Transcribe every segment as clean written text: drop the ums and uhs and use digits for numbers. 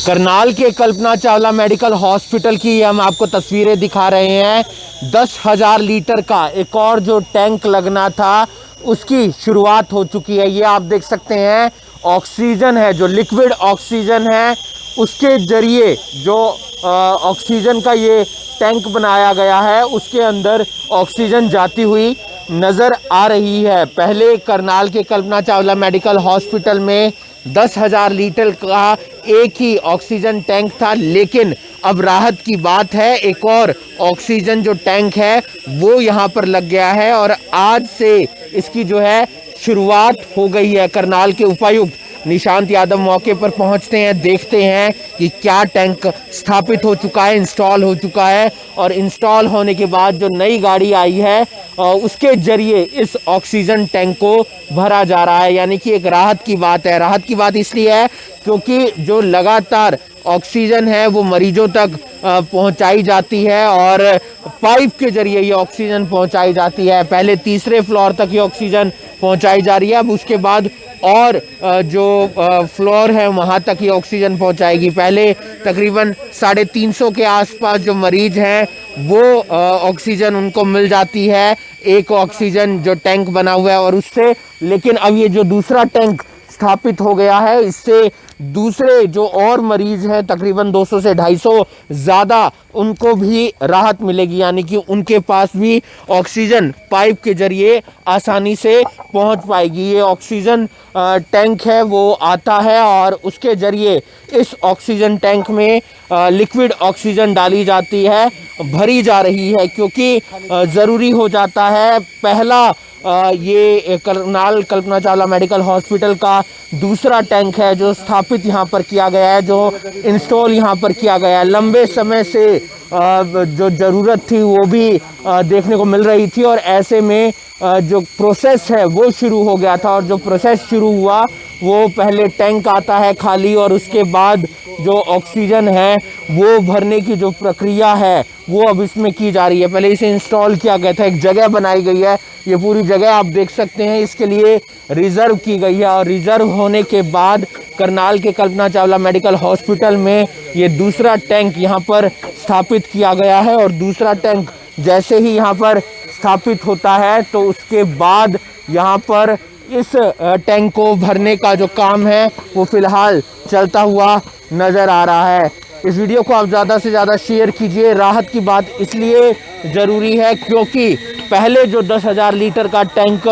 करनाल के Kalpana Chawla medical hospital की हम आपको तस्वीरें दिखा रहे हैं। 10,000 लीटर का एक और जो टैंक लगना था उसकी शुरुआत हो चुकी है। ये आप देख सकते हैं ऑक्सीजन है, जो लिक्विड ऑक्सीजन है, उसके जरिए जो ऑक्सीजन का ये टैंक बनाया गया है उसके अंदर ऑक्सीजन जाती हुई नज़र आ रही है। पहले करनाल के कल्पना चावला मेडिकल हॉस्पिटल में 10,000 लीटर का एक ही ऑक्सीजन टैंक था, लेकिन अब राहत की बात है, एक और ऑक्सीजन जो टैंक है वो यहाँ पर लग गया है और आज से इसकी जो है शुरुआत हो गई है। करनाल के उपायुक्त निशांत यादव मौके पर पहुंचते हैं, देखते हैं कि क्या टैंक स्थापित हो चुका है, इंस्टॉल हो चुका है और इंस्टॉल होने के बाद जो नई गाड़ी आई है उसके जरिए इस ऑक्सीजन टैंक को भरा जा रहा है। यानी कि एक राहत की बात है। राहत की बात इसलिए है क्योंकि जो लगातार ऑक्सीजन है वो मरीजों तक पहुंचाई जाती है और पाइप के जरिए ये ऑक्सीजन पहुंचाई जाती है। पहले तीसरे फ्लोर तक ये ऑक्सीजन पहुंचाई जा रही है, अब उसके बाद और जो फ्लोर है वहाँ तक ये ऑक्सीजन पहुंचाएगी। पहले तकरीबन 350 के आसपास जो मरीज हैं वो ऑक्सीजन उनको मिल जाती है, एक ऑक्सीजन जो टैंक बना हुआ है और उससे, लेकिन अब ये जो दूसरा टैंक स्थापित हो गया है इससे दूसरे जो और मरीज हैं तकरीबन 200 से 250 ज़्यादा उनको भी राहत मिलेगी। यानी कि उनके पास भी ऑक्सीजन पाइप के जरिए आसानी से पहुंच पाएगी। ये ऑक्सीजन टैंक है वो आता है और उसके जरिए इस ऑक्सीजन टैंक में लिक्विड ऑक्सीजन डाली जाती है, भरी जा रही है, क्योंकि ज़रूरी हो जाता है। पहला ये करनाल कल्पना चावला मेडिकल हॉस्पिटल का दूसरा टैंक है जो स्थापित यहाँ पर किया गया है, जो इंस्टॉल यहाँ पर किया गया है। लंबे समय से जो ज़रूरत थी वो भी देखने को मिल रही थी और ऐसे में जो प्रोसेस है वो शुरू हो गया था और जो प्रोसेस शुरू हुआ वो पहले टैंक आता है खाली और उसके बाद जो ऑक्सीजन है वो भरने की जो प्रक्रिया है वो अब इसमें की जा रही है। पहले इसे इंस्टॉल किया गया था, एक जगह बनाई गई है, ये पूरी जगह आप देख सकते हैं इसके लिए रिज़र्व की गई है और रिज़र्व होने के बाद करनाल के कल्पना चावला मेडिकल हॉस्पिटल में ये दूसरा टैंक यहाँ पर स्थापित किया गया है और दूसरा टैंक जैसे ही यहाँ पर स्थापित होता है तो उसके बाद यहाँ पर इस टैंक को भरने का जो काम है वो फ़िलहाल चलता हुआ नज़र आ रहा है। इस वीडियो को आप ज़्यादा से ज़्यादा शेयर कीजिए। राहत की बात इसलिए ज़रूरी है क्योंकि पहले जो 10,000 लीटर का टैंक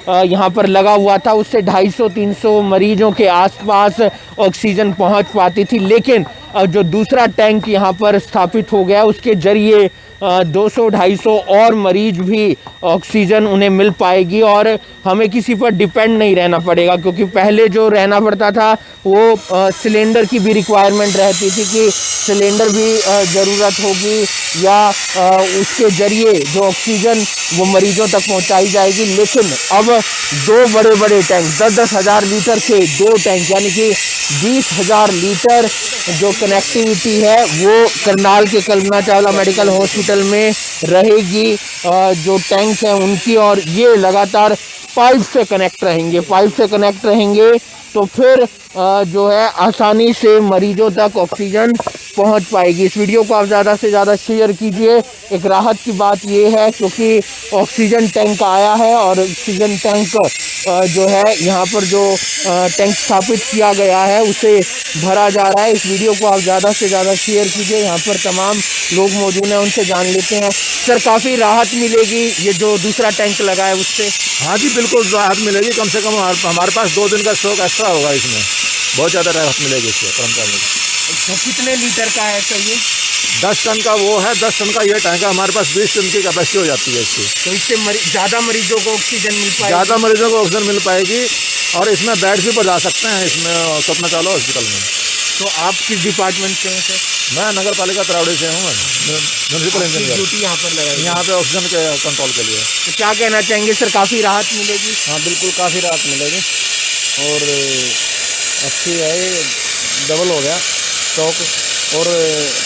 यहाँ पर लगा हुआ था उससे 250-300 मरीजों के आसपास ऑक्सीजन पहुँच पाती थी, लेकिन जो दूसरा टैंक यहाँ पर स्थापित हो गया उसके ज़रिए 200-250 और मरीज भी ऑक्सीजन उन्हें मिल पाएगी और हमें किसी पर डिपेंड नहीं रहना पड़ेगा। क्योंकि पहले जो रहना पड़ता था वो सिलेंडर की भी रिक्वायरमेंट रहती थी कि सिलेंडर भी ज़रूरत होगी या उसके ज़रिए जो ऑक्सीजन वो मरीजों तक पहुंचाई जाएगी। लेकिन अब दो बड़े बड़े टैंक 10-10 हज़ार लीटर के दो टैंक यानी कि 20,000 लीटर जो कनेक्टिविटी है वो करनाल के कल्पना चावला मेडिकल हॉस्पिटल में रहेगी। जो टैंक हैं उनकी और ये लगातार पाइप से कनेक्ट रहेंगे तो फिर जो है आसानी से मरीजों तक ऑक्सीजन पहुंच पाएगी। इस वीडियो को आप ज़्यादा से ज़्यादा शेयर कीजिए। एक राहत की बात ये है क्योंकि ऑक्सीजन टैंक आया है और ऑक्सीजन टैंक जो है यहाँ पर जो टैंक स्थापित किया गया है उसे भरा जा रहा है। इस वीडियो को आप ज़्यादा से ज़्यादा शेयर कीजिए। यहाँ पर तमाम लोग मौजूद हैं, उनसे जान लेते हैं। सर, काफ़ी राहत मिलेगी ये जो दूसरा टैंक लगा है उससे? हाँ जी, बिल्कुल राहत मिलेगी। कम से कम हमारे पास 2 दिन का स्टॉक एक्स्ट्रा होगा, इसमें बहुत ज़्यादा राहत मिलेगी इससे कर्मचारियों को। तो कितने लीटर का है सर ये? 10 टन का वो है, 10 टन का ये टैंक है। हमारे पास 20 टन की कैपेसिटी हो जाती है इसकी। तो इससे ज़्यादा मरीजों को ऑक्सीजन मिल पाएगी? ज़्यादा मरीजों को ऑक्सीजन मिल पाएगी और इसमें बेड भी बढ़ा सकते हैं इसमें कल्पना चावला हॉस्पिटल में। तो आप किस डिपार्टमेंट से हैं सर? मैं नगर पालिका तरावड़ी से हूँ, म्यूनसिपल इंजीनियर। ड्यूटी यहाँ पर लगाई यहाँ पे ऑक्सीजन के कंट्रोल के लिए। तो क्या कहना चाहेंगे सर, काफ़ी राहत मिलेगी? हाँ बिल्कुल, काफ़ी राहत मिलेगी और अच्छी है, डबल हो गया स्टॉक और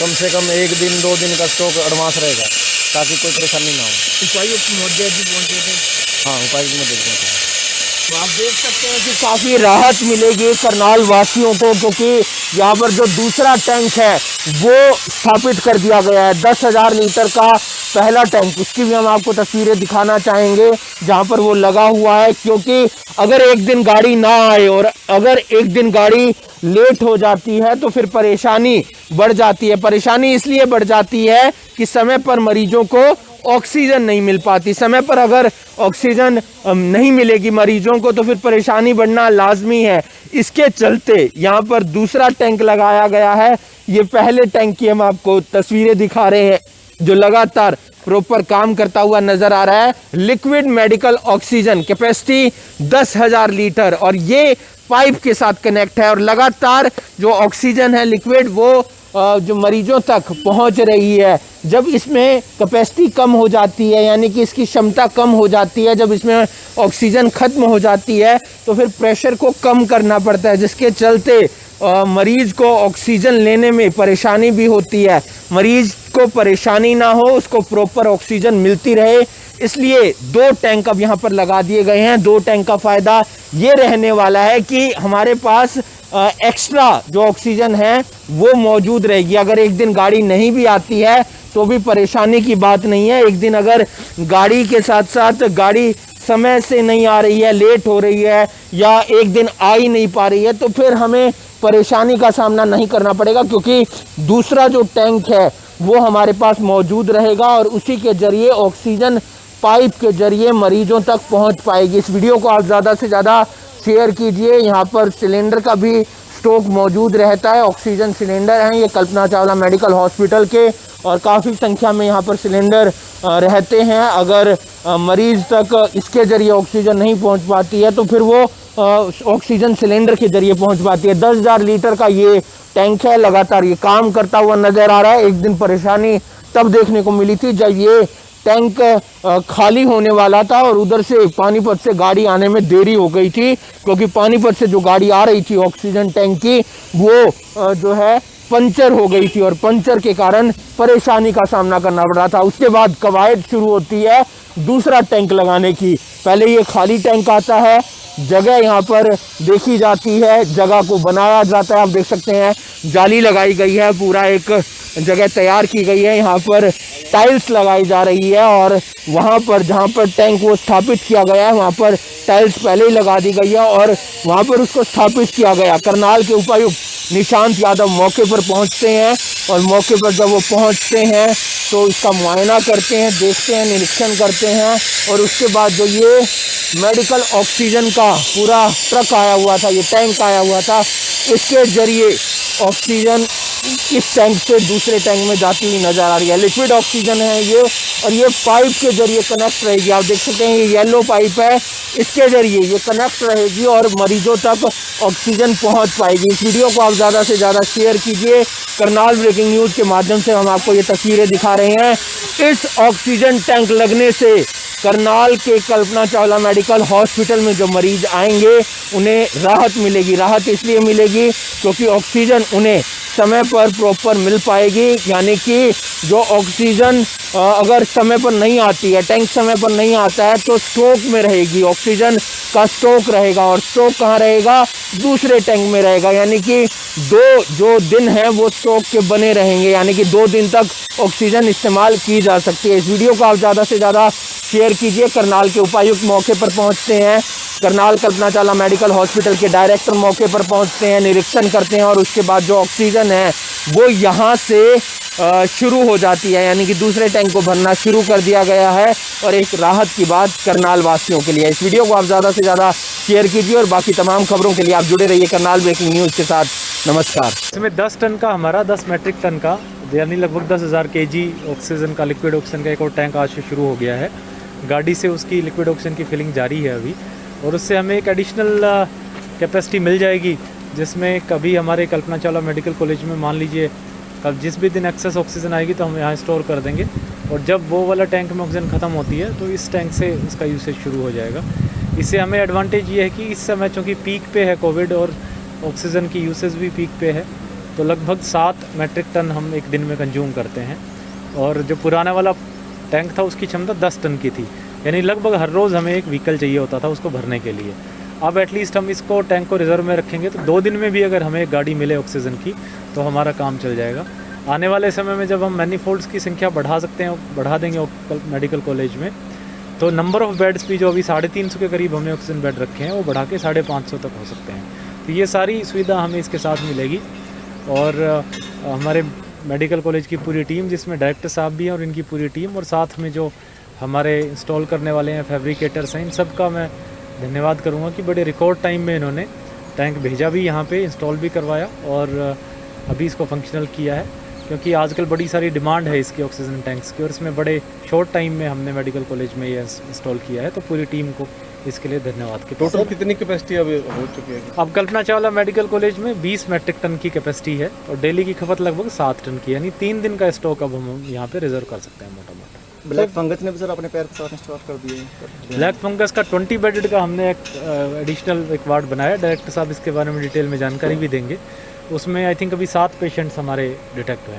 कम से कम 1 दिन 2 दिन का स्टॉक एडवांस रहेगा ताकि कोई परेशानी ना हो। उपायुक्त महोदय जी पहुँचे थे? हाँ, उपायुक्त महोदय जी पहुँचे। तो आप देख सकते हैं कि काफ़ी राहत मिलेगी करनाल वासियों को, क्योंकि यहाँ पर जो दूसरा टैंक है वो स्थापित कर दिया गया है। 10,000 लीटर का पहला टैंक, उसकी भी हम आपको तस्वीरें दिखाना चाहेंगे जहाँ पर वो लगा हुआ है। क्योंकि अगर एक दिन गाड़ी ना आए और अगर एक दिन गाड़ी लेट हो जाती है तो फिर परेशानी बढ़ जाती है। परेशानी इसलिए बढ़ जाती है कि समय पर मरीजों को ऑक्सीजन नहीं मिल पाती। समय पर अगर ऑक्सीजन नहीं मिलेगी मरीजों को तो फिर परेशानी बढ़ना लाजमी है। इसके चलते यहाँ पर दूसरा टैंक लगाया गया है। ये पहले टैंक की हम आपको तस्वीरें दिखा रहे हैं जो लगातार प्रॉपर काम करता हुआ नजर आ रहा है। Liquid medical oxygen capacity 10,000 litre और ये पाइप के साथ कनेक्ट है और लगातार जो ऑक्सीजन है लिक्विड वो जो मरीजों तक पहुंच रही है। जब इसमें कैपेसिटी कम हो जाती है यानी कि इसकी क्षमता कम हो जाती है, जब इसमें ऑक्सीजन खत्म हो जाती है तो फिर प्रेशर को कम करना पड़ता है, जिसके चलते मरीज को ऑक्सीजन लेने में परेशानी भी होती है। मरीज को परेशानी ना हो, उसको प्रॉपर ऑक्सीजन मिलती रहे, इसलिए 2 टैंक अब यहाँ पर लगा दिए गए हैं। 2 टैंक का फ़ायदा ये रहने वाला है कि हमारे पास एक्स्ट्रा जो ऑक्सीजन है वो मौजूद रहेगी। अगर एक दिन गाड़ी नहीं भी आती है तो भी परेशानी की बात नहीं है। एक दिन अगर गाड़ी के साथ साथ गाड़ी समय से नहीं आ रही है, लेट हो रही है या एक दिन आ ही नहीं पा रही है तो फिर हमें परेशानी का सामना नहीं करना पड़ेगा, क्योंकि दूसरा जो टैंक है वो हमारे पास मौजूद रहेगा और उसी के जरिए ऑक्सीजन पाइप के जरिए मरीजों तक पहुंच पाएगी। इस वीडियो को आप ज़्यादा से ज़्यादा शेयर कीजिए। यहाँ पर सिलेंडर का भी स्टॉक मौजूद रहता है। ऑक्सीजन सिलेंडर हैं ये कल्पना चावला मेडिकल हॉस्पिटल के और काफ़ी संख्या में यहाँ पर सिलेंडर रहते हैं। अगर मरीज तक इसके ज़रिए ऑक्सीजन नहीं पहुँच पाती है तो फिर वो ऑक्सीजन सिलेंडर के ज़रिए पहुँच पाती है। 10,000 लीटर का ये टैंक है, लगातार ये काम करता हुआ नज़र आ रहा है। एक दिन परेशानी तब देखने को मिली थी जब ये टैंक खाली होने वाला था और उधर से पानीपत से गाड़ी आने में देरी हो गई थी, क्योंकि पानीपत से जो गाड़ी आ रही थी ऑक्सीजन टैंक की वो जो है पंचर हो गई थी और पंचर के कारण परेशानी का सामना करना पड़ रहा था। उसके बाद कवायद शुरू होती है दूसरा टैंक लगाने की। पहले ये खाली टैंक आता है, जगह यहाँ पर देखी जाती है, जगह को बनाया जाता है। आप देख सकते हैं जाली लगाई गई है, पूरा एक जगह तैयार की गई है। यहाँ पर टाइल्स लगाई जा रही है और वहाँ पर जहाँ पर टैंक वो स्थापित किया गया है वहाँ पर टाइल्स पहले ही लगा दी गई है और वहाँ पर उसको स्थापित किया गया। करनाल के उपायुक्त निशांत यादव मौके पर पहुँचते हैं और मौके पर जब वो पहुँचते हैं तो इसका मुआयना करते हैं, देखते हैं, निरीक्षण करते हैं और उसके बाद जो ये मेडिकल ऑक्सीजन का पूरा ट्रक आया हुआ था, ये टैंक आया हुआ था, इसके जरिए ऑक्सीजन इस टैंक से दूसरे टैंक में जाती हुई नज़र आ रही है। लिक्विड ऑक्सीजन है ये और ये पाइप के जरिए कनेक्ट रहेगी। आप देख सकते हैं ये येलो पाइप है, इसके जरिए ये कनेक्ट रहेगी और मरीजों तक ऑक्सीजन पहुंच पाएगी। इस वीडियो को आप ज़्यादा से ज़्यादा शेयर कीजिए। करनाल ब्रेकिंग न्यूज़ के माध्यम से हम आपको ये तस्वीरें दिखा रहे हैं। इस ऑक्सीजन टैंक लगने से करनाल के कल्पना चावला मेडिकल हॉस्पिटल में जो मरीज आएंगे उन्हें राहत मिलेगी। राहत इसलिए मिलेगी क्योंकि ऑक्सीजन उन्हें समय पर प्रॉपर मिल पाएगी, यानी कि जो ऑक्सीजन अगर समय पर नहीं आती है, टैंक समय पर नहीं आता है तो स्टॉक में रहेगी, ऑक्सीजन का स्टॉक रहेगा और स्टॉक कहाँ रहेगा? दूसरे टैंक में रहेगा। यानी कि 2 जो दिन हैं वो स्टॉक के बने रहेंगे, यानी कि 2 दिन तक ऑक्सीजन इस्तेमाल की जा सकती है। इस वीडियो को आप ज़्यादा से ज़्यादा शेयर कीजिए। करनाल के उपायुक्त मौके पर पहुंचते हैं, करनाल कल्पना चावला मेडिकल हॉस्पिटल के डायरेक्टर मौके पर पहुंचते हैं, निरीक्षण करते हैं और उसके बाद जो ऑक्सीजन है वो यहाँ से शुरू हो जाती है, यानी कि दूसरे टैंक को भरना शुरू कर दिया गया है और एक राहत की बात करनाल वासियों के लिए। इस वीडियो को आप ज़्यादा से ज़्यादा शेयर कीजिए और बाकी तमाम खबरों के लिए आप जुड़े रहिए करनाल ब्रेकिंग न्यूज़ के साथ। नमस्कार। इसमें 10 टन का हमारा 10 मैट्रिक टन का यानी लगभग 10,000 kg ऑक्सीजन का, लिक्विड ऑक्सीजन का एक और टैंक आज से शुरू हो गया है। गाड़ी से उसकी लिक्विड ऑक्सीजन की फिलिंग जारी है अभी और उससे हमें एक एडिशनल कैपेसिटी मिल जाएगी, जिसमें कभी हमारे कल्पना चावला मेडिकल कॉलेज में मान लीजिए कब जिस भी दिन एक्सेस ऑक्सीजन आएगी तो हम यहाँ स्टोर कर देंगे और जब वो वाला टैंक में ऑक्सीजन ख़त्म होती है तो इस टैंक से उसका यूसेज शुरू हो जाएगा। इससे हमें एडवांटेज ये है कि इस समय चूँकि पीक पे है कोविड और ऑक्सीजन की यूसेज भी पीक पे है, तो लगभग 7 मैट्रिक टन हम एक दिन में कंज्यूम करते हैं और जो पुराना वाला टैंक था उसकी क्षमता 10 टन की थी, यानी लगभग हर रोज़ हमें एक व्हीकल चाहिए होता था उसको भरने के लिए। अब एटलीस्ट हम इसको टैंक को रिजर्व में रखेंगे तो 2 दिन में भी अगर हमें एक गाड़ी मिले ऑक्सीजन की तो हमारा काम चल जाएगा। आने वाले समय में जब हम मैनीफोल्ड्स की संख्या बढ़ा सकते हैं, बढ़ा देंगे मेडिकल कॉलेज में, तो नंबर ऑफ़ बेड्स भी जो अभी 350 के करीब हमने ऑक्सीजन बेड रखे हैं वो बढ़ा के 550 तक हो सकते हैं। तो ये सारी सुविधा हमें इसके साथ मिलेगी। और हमारे मेडिकल कॉलेज की पूरी टीम, जिसमें डायरेक्टर साहब भी हैं और इनकी पूरी टीम, और साथ में जो हमारे इंस्टॉल करने वाले हैं फैब्रिकेटर्स हैं, इन सब का मैं धन्यवाद करूँगा कि बड़े रिकॉर्ड टाइम में इन्होंने टैंक भेजा भी यहाँ पे, इंस्टॉल भी करवाया और अभी इसको फंक्शनल किया है। क्योंकि आजकल बड़ी सारी डिमांड है इसकी ऑक्सीजन टैंक्स की, और इसमें बड़े शॉर्ट टाइम में हमने मेडिकल कॉलेज में ये इंस्टॉल किया है। तो पूरी टीम को इसके लिए धन्यवाद के। टोटल कितनी कैपेसिटी अब हो चुकी है? अब कल्पना चावला मेडिकल कॉलेज में 20 मैट्रिक टन की कैपेसिटी है और डेली की खपत लगभग 7 टन की, यानी 3 दिन का स्टॉक अब हम यहाँ पे रिजर्व कर सकते हैं मोटा मोटा। ब्लैक फंगस ने भी सर अपने पैर पसारने स्टार्ट कर दिए। ब्लैक फंगस का 20 बेडेड का हमने एक एडिशनल एक वार्ड बनाया। डायरेक्टर साहब इसके बारे में डिटेल में जानकारी भी देंगे। उसमें आई थिंक अभी 7 पेशेंट्स हमारे डिटेक्ट हुए हैं।